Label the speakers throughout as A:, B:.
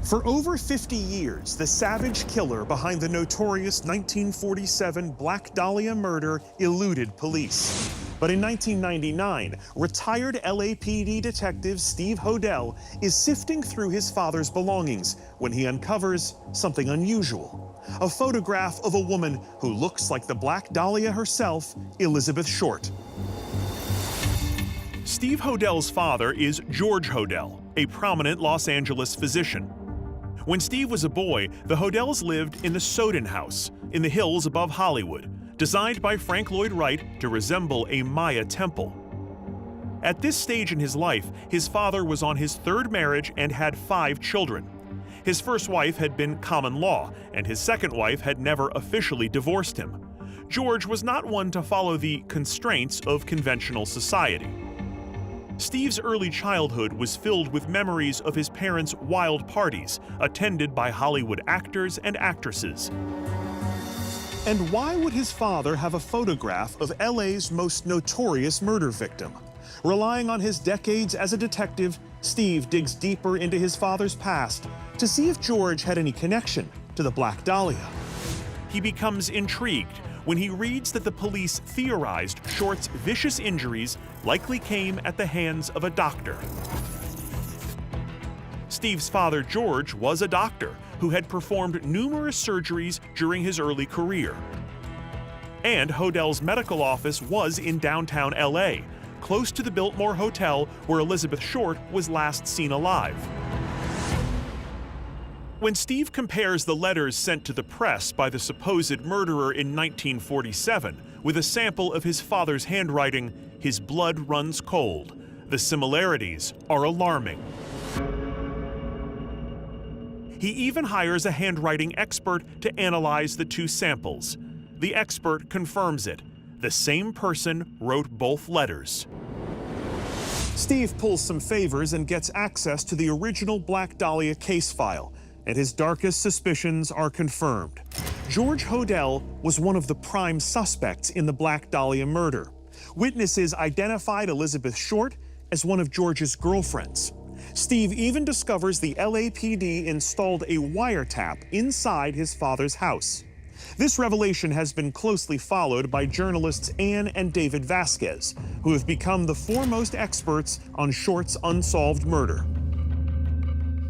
A: For over 50 years, the savage killer behind the notorious 1947 Black Dahlia murder eluded police. But in 1999, retired LAPD detective Steve Hodel is sifting through his father's belongings when he uncovers something unusual. A photograph of a woman who looks like the Black Dahlia herself, Elizabeth Short. Steve Hodel's father is George Hodel, a prominent Los Angeles physician. When Steve was a boy, the Hodels lived in the Soden House in the hills above Hollywood, designed by Frank Lloyd Wright to resemble a Maya temple. At this stage in his life, his father was on his third marriage and had 5 children. His first wife had been common law, and his second wife had never officially divorced him. George was not one to follow the constraints of conventional society. Steve's early childhood was filled with memories of his parents' wild parties, attended by Hollywood actors and actresses. And why would his father have a photograph of LA's most notorious murder victim? Relying on his decades as a detective, Steve digs deeper into his father's past to see if George had any connection to the Black Dahlia. He becomes intrigued when he reads that the police theorized Short's vicious injuries likely came at the hands of a doctor. Steve's father, George, was a doctor who had performed numerous surgeries during his early career. And Hodel's medical office was in downtown LA, close to the Biltmore Hotel where Elizabeth Short was last seen alive. When Steve compares the letters sent to the press by the supposed murderer in 1947 with a sample of his father's handwriting, his blood runs cold. The similarities are alarming. He even hires a handwriting expert to analyze the 2 samples. The expert confirms it. The same person wrote both letters. Steve pulls some favors and gets access to the original Black Dahlia case file, and his darkest suspicions are confirmed. George Hodel was one of the prime suspects in the Black Dahlia murder. Witnesses identified Elizabeth Short as one of George's girlfriends. Steve even discovers the LAPD installed a wiretap inside his father's house. This revelation has been closely followed by journalists Ann and David Vasquez, who have become the foremost experts on Short's unsolved murder.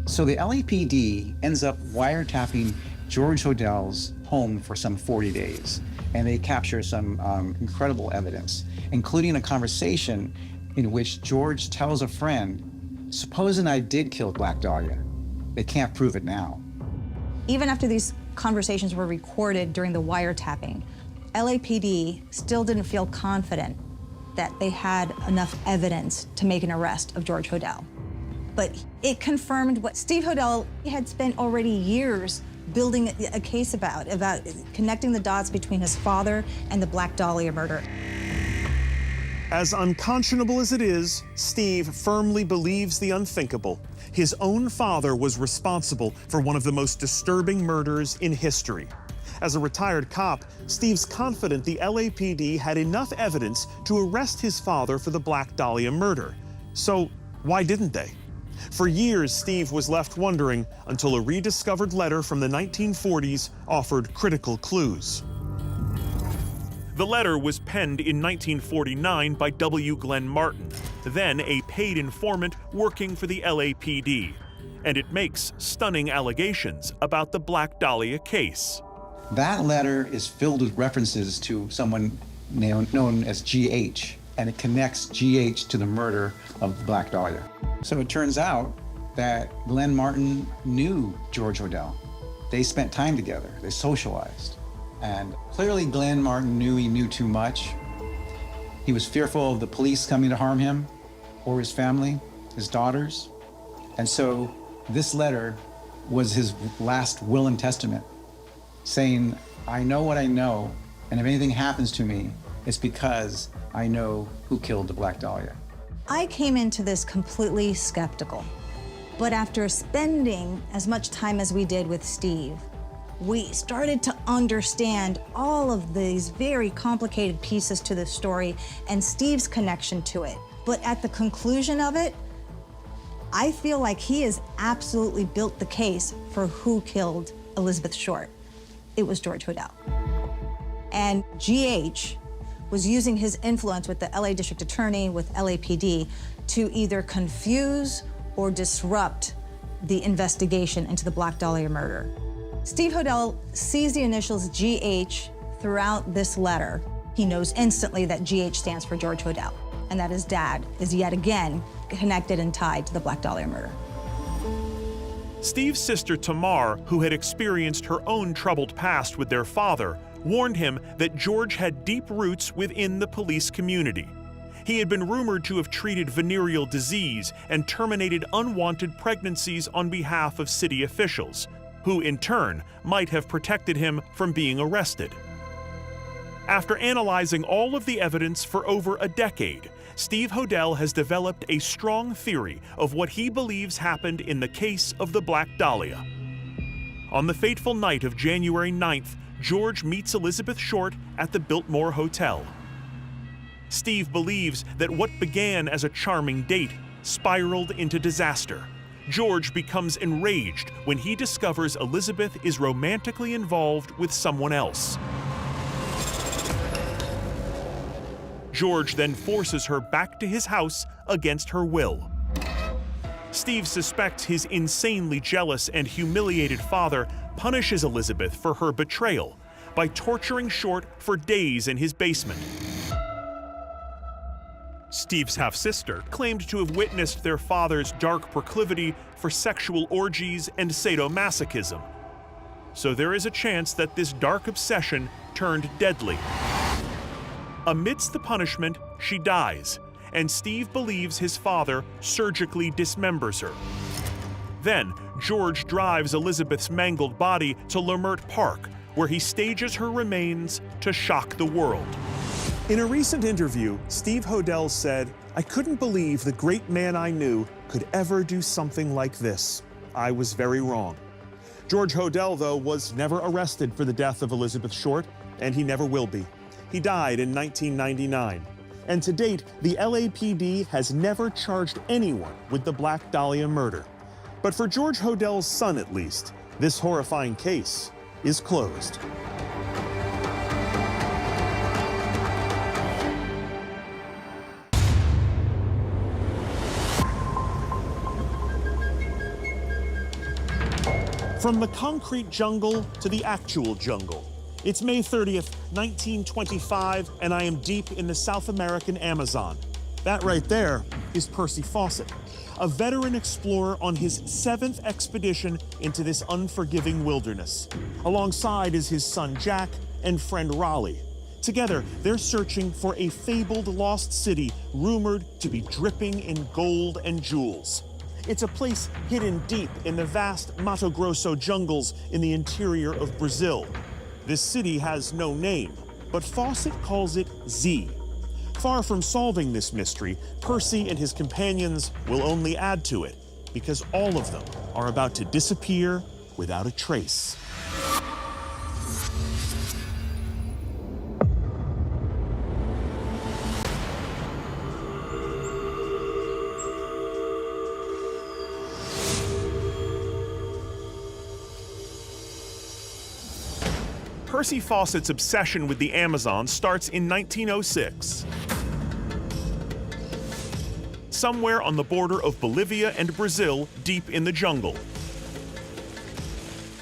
B: So the LAPD ends up wiretapping George Hodel's home for some 40 days, and they capture some incredible evidence, including a conversation in which George tells a friend, "Supposing I did kill Black Dahlia, they can't prove it now."
C: Even after these conversations were recorded during the wiretapping, LAPD still didn't feel confident that they had enough evidence to make an arrest of George Hodel. But it confirmed what Steve Hodel had spent already years building a case about connecting the dots between his father and the Black Dahlia murder.
A: As unconscionable as it is, Steve firmly believes the unthinkable. His own father was responsible for one of the most disturbing murders in history. As a retired cop, Steve's confident the LAPD had enough evidence to arrest his father for the Black Dahlia murder. So why didn't they? For years, Steve was left wondering until a rediscovered letter from the 1940s offered critical clues. The letter was penned in 1949 by W. Glenn Martin, then a paid informant working for the LAPD, and it makes stunning allegations about the Black Dahlia case.
B: That letter is filled with references to someone known as GH, and it connects GH to the murder of the Black Dahlia. So it turns out that Glenn Martin knew George Hodel. They spent time together, they socialized. And clearly Glenn Martin knew he knew too much. He was fearful of the police coming to harm him or his family, his daughters. And so this letter was his last will and testament, saying, "I know what I know, and if anything happens to me, it's because I know who killed the Black Dahlia."
C: I came into this completely skeptical, but after spending as much time as we did with Steve, we started to understand all of these very complicated pieces to the story and Steve's connection to it. But at the conclusion of it, I feel like he has absolutely built the case for who killed Elizabeth Short. It was George Hodel. And GH was using his influence with the LA District Attorney, with LAPD, to either confuse or disrupt the investigation into the Black Dahlia murder. Steve Hodel sees the initials GH throughout this letter. He knows instantly that GH stands for George Hodel, and that his dad is yet again connected and tied to the Black Dahlia murder.
A: Steve's sister Tamar, who had experienced her own troubled past with their father, warned him that George had deep roots within the police community. He had been rumored to have treated venereal disease and terminated unwanted pregnancies on behalf of city officials, who in turn might have protected him from being arrested. After analyzing all of the evidence for over a decade, Steve Hodel has developed a strong theory of what he believes happened in the case of the Black Dahlia. On the fateful night of January 9th, George meets Elizabeth Short at the Biltmore Hotel. Steve believes that what began as a charming date spiraled into disaster. George becomes enraged when he discovers Elizabeth is romantically involved with someone else. George then forces her back to his house against her will. Steve suspects his insanely jealous and humiliated father punishes Elizabeth for her betrayal by torturing Short for days in his basement. Steve's half-sister claimed to have witnessed their father's dark proclivity for sexual orgies and sadomasochism. So there is a chance that this dark obsession turned deadly. Amidst the punishment, she dies, and Steve believes his father surgically dismembers her. Then, George drives Elizabeth's mangled body to Lemert Park, where he stages her remains to shock the world.
D: In a recent interview, Steve Hodel said, "I couldn't believe the great man I knew could ever do something like this. I was very wrong." George Hodel, though, was never arrested for the death of Elizabeth Short, and he never will be. He died in 1999. And to date, the LAPD has never charged anyone with the Black Dahlia murder. But for George Hodel's son, at least, this horrifying case is closed. From the concrete jungle to the actual jungle. It's May 30th, 1925, and I am deep in the South American Amazon. That right there is Percy Fawcett, a veteran explorer on his 7th expedition into this unforgiving wilderness. Alongside is his son Jack and friend Raleigh. Together, they're searching for a fabled lost city rumored to be dripping in gold and jewels. It's a place hidden deep in the vast Mato Grosso jungles in the interior of Brazil. This city has no name, but Fawcett calls it Z. Far from solving this mystery, Percy and his companions will only add to it, because all of them are about to disappear without a trace.
A: Percy Fawcett's obsession with the Amazon starts in 1906. Somewhere on the border of Bolivia and Brazil, deep in the jungle.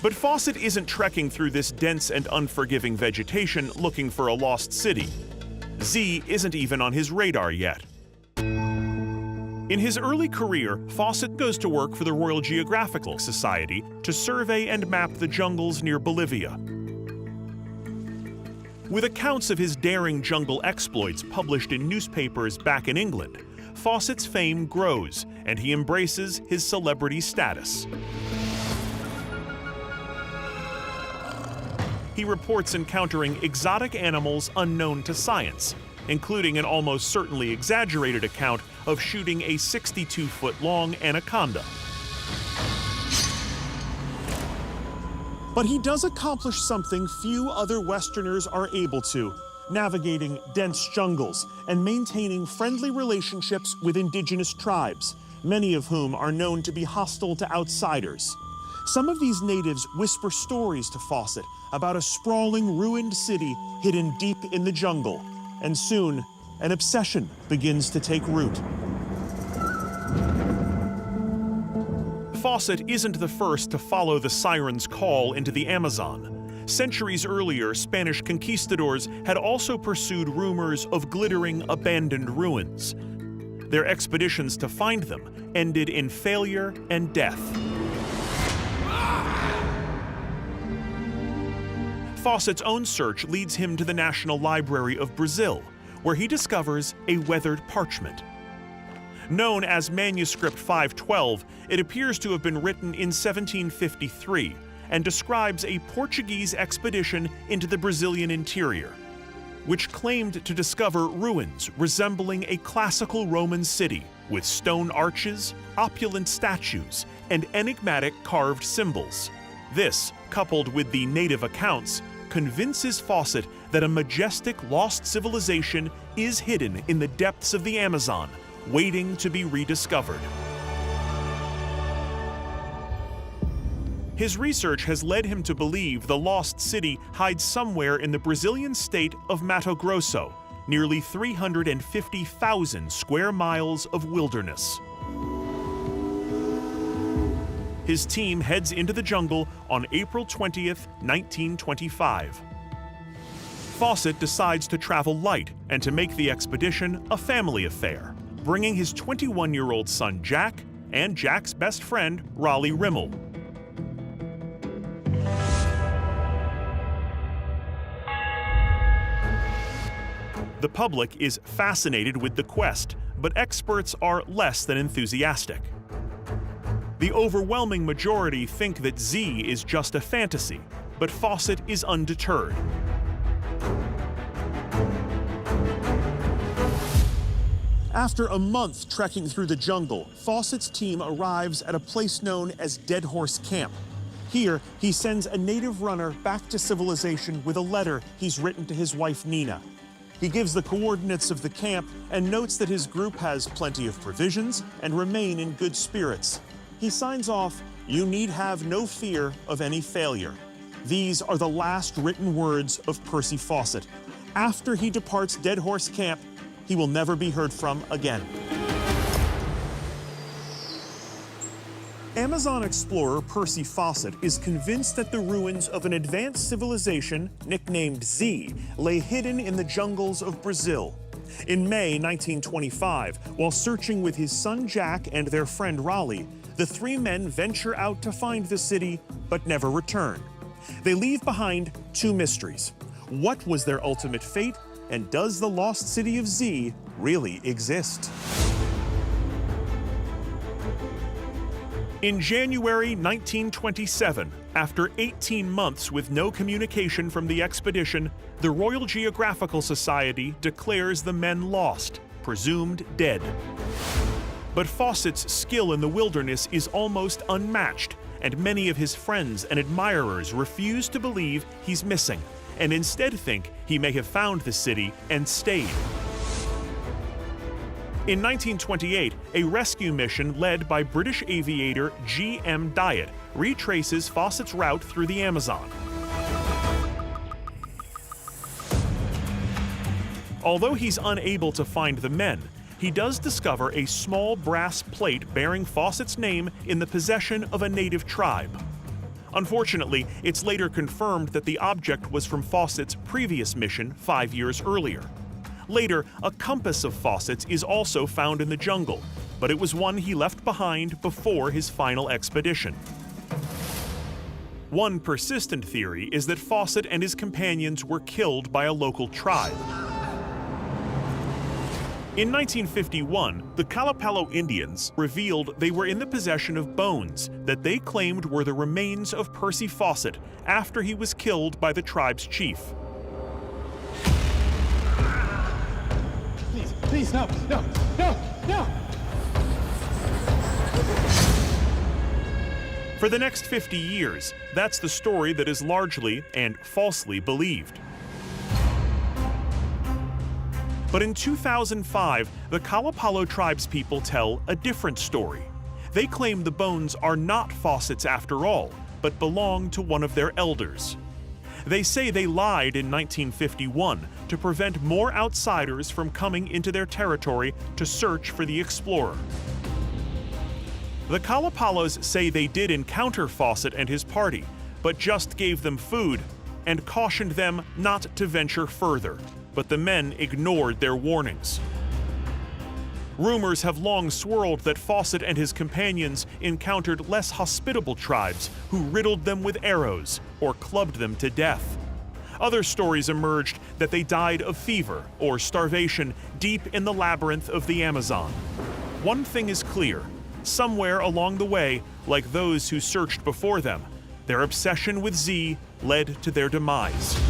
A: But Fawcett isn't trekking through this dense and unforgiving vegetation looking for a lost city. Z isn't even on his radar yet. In his early career, Fawcett goes to work for the Royal Geographical Society to survey and map the jungles near Bolivia. With accounts of his daring jungle exploits published in newspapers back in England, Fawcett's fame grows, and he embraces his celebrity status. He reports encountering exotic animals unknown to science, including an almost certainly exaggerated account of shooting a 62-foot-long anaconda.
D: But he does accomplish something few other Westerners are able to, navigating dense jungles and maintaining friendly relationships with indigenous tribes, many of whom are known to be hostile to outsiders. Some of these natives whisper stories to Fawcett about a sprawling, ruined city hidden deep in the jungle, and soon an obsession begins to take root.
A: Fawcett isn't the first to follow the siren's call into the Amazon. Centuries earlier, Spanish conquistadors had also pursued rumors of glittering, abandoned ruins. Their expeditions to find them ended in failure and death. Fawcett's own search leads him to the National Library of Brazil, where he discovers a weathered parchment. Known as Manuscript 512, it appears to have been written in 1753 and describes a Portuguese expedition into the Brazilian interior, which claimed to discover ruins resembling a classical Roman city with stone arches, opulent statues, and enigmatic carved symbols. This, coupled with the native accounts, convinces Fawcett that a majestic lost civilization is hidden in the depths of the Amazon, waiting to be rediscovered. His research has led him to believe the lost city hides somewhere in the Brazilian state of Mato Grosso, nearly 350,000 square miles of wilderness. His team heads into the jungle on April 20th, 1925. Fawcett decides to travel light and to make the expedition a family affair, bringing his 21-year-old son Jack and Jack's best friend Raleigh Rimmel. The public is fascinated with the quest, but experts are less than enthusiastic. The overwhelming majority think that Z is just a fantasy, but Fawcett is undeterred.
D: After a month trekking through the jungle, Fawcett's team arrives at a place known as Dead Horse Camp. Here, he sends a native runner back to civilization with a letter he's written to his wife Nina. He gives the coordinates of the camp and notes that his group has plenty of provisions and remain in good spirits. He signs off, "You need have no fear of any failure." These are the last written words of Percy Fawcett. After he departs Dead Horse Camp, he will never be heard from again. Amazon explorer Percy Fawcett is convinced that the ruins of an advanced civilization, nicknamed Z, lay hidden in the jungles of Brazil. In May 1925, while searching with his son Jack and their friend Raleigh, the three men venture out to find the city, but never return. They leave behind two mysteries. What was their ultimate fate, and does the lost city of Z really exist?
A: In January 1927, after 18 months with no communication from the expedition, the Royal Geographical Society declares the men lost, presumed dead. But Fawcett's skill in the wilderness is almost unmatched, and many of his friends and admirers refuse to believe he's missing, and instead think he may have found the city and stayed. In 1928, a rescue mission led by British aviator G.M. Dyatt retraces Fawcett's route through the Amazon. Although he's unable to find the men, he does discover a small brass plate bearing Fawcett's name in the possession of a native tribe. Unfortunately, it's later confirmed that the object was from Fawcett's previous mission 5 years earlier. Later, a compass of Fawcett's is also found in the jungle, but it was one he left behind before his final expedition. One persistent theory is that Fawcett and his companions were killed by a local tribe. In 1951, the Kalapalo Indians revealed they were in the possession of bones that they claimed were the remains of Percy Fawcett after he was killed by the tribe's chief.
B: Please, no, no, no, no!
A: For the next 50 years, that's the story that is largely and falsely believed. But in 2005, the Kalapalo tribespeople tell a different story. They claim the bones are not Fawcett's after all, but belong to one of their elders. They say they lied in 1951 to prevent more outsiders from coming into their territory to search for the explorer. The Kalapalos say they did encounter Fawcett and his party, but just gave them food and cautioned them not to venture further, but the men ignored their warnings. Rumors have long swirled that Fawcett and his companions encountered less hospitable tribes who riddled them with arrows or clubbed them to death. Other stories emerged that they died of fever or starvation deep in the labyrinth of the Amazon. One thing is clear: somewhere along the way, like those who searched before them, their obsession with Z led to their demise.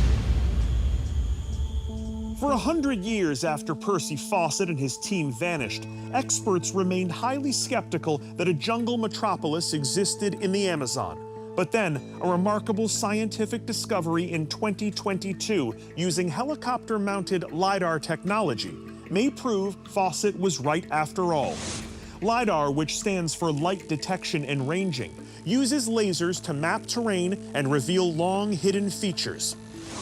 D: For 100 years after Percy Fawcett and his team vanished, experts remained highly skeptical that a jungle metropolis existed in the Amazon. But then, a remarkable scientific discovery in 2022 using helicopter-mounted LiDAR technology may prove Fawcett was right after all. LiDAR, which stands for light detection and ranging, uses lasers to map terrain and reveal long hidden features.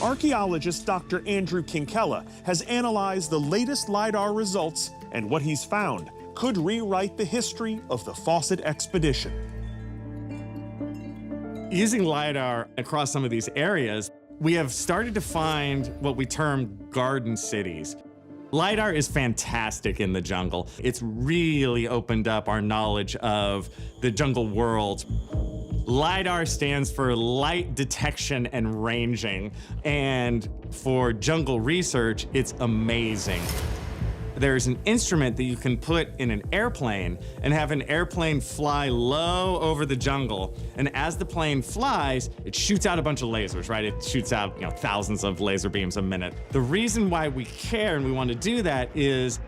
D: Archaeologist Dr. Andrew Kinkella has analyzed the latest LiDAR results, and what he's found could rewrite the history of the Fawcett expedition.
E: Using LiDAR across some of these areas, we have started to find what we term garden cities. LiDAR is fantastic in the jungle. It's really opened up our knowledge of the jungle world. LiDAR stands for light detection and ranging, and for jungle research, it's amazing. There's an instrument that you can put in an airplane and have an airplane fly low over the jungle, and as the plane flies, it shoots out a bunch of lasers, right? It shoots out, thousands of laser beams a minute. The reason why we care and we want to do that is,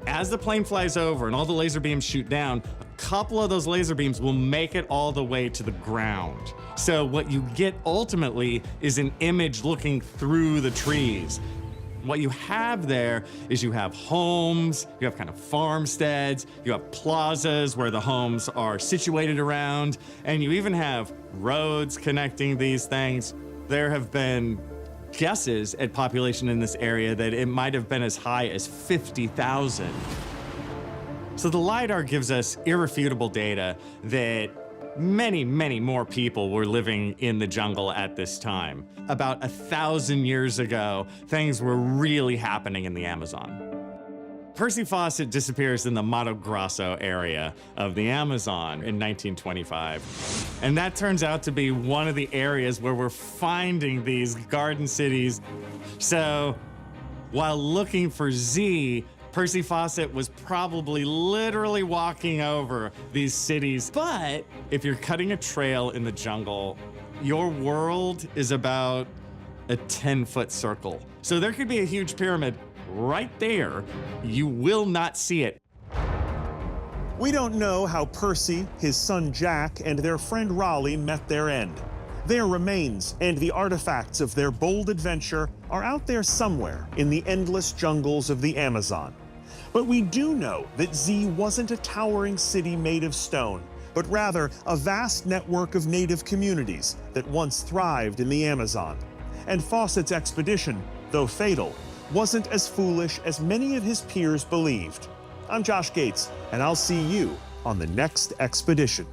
E: as the plane flies over and all the laser beams shoot down, a couple of those laser beams will make it all the way to the ground. So what you get ultimately is an image looking through the trees. What you have there is you have homes, you have kind of farmsteads, you have plazas where the homes are situated around, and you even have roads connecting these things. There have been guesses at population in this area that it might have been as high as 50,000. So the LiDAR gives us irrefutable data that many, many more people were living in the jungle at this time. About 1,000 years ago, things were really happening in the Amazon. Percy Fawcett disappears in the Mato Grosso area of the Amazon in 1925. And that turns out to be one of the areas where we're finding these garden cities. So while looking for Z, Percy Fawcett was probably literally walking over these cities. But if you're cutting a trail in the jungle, your world is about a 10-foot circle. So there could be a huge pyramid right there. You will not see it.
D: We don't know how Percy, his son Jack, and their friend Raleigh met their end. Their remains and the artifacts of their bold adventure are out there somewhere in the endless jungles of the Amazon. But we do know that Z wasn't a towering city made of stone, but rather a vast network of native communities that once thrived in the Amazon. And Fawcett's expedition, though fatal, wasn't as foolish as many of his peers believed. I'm Josh Gates, and I'll see you on the next expedition.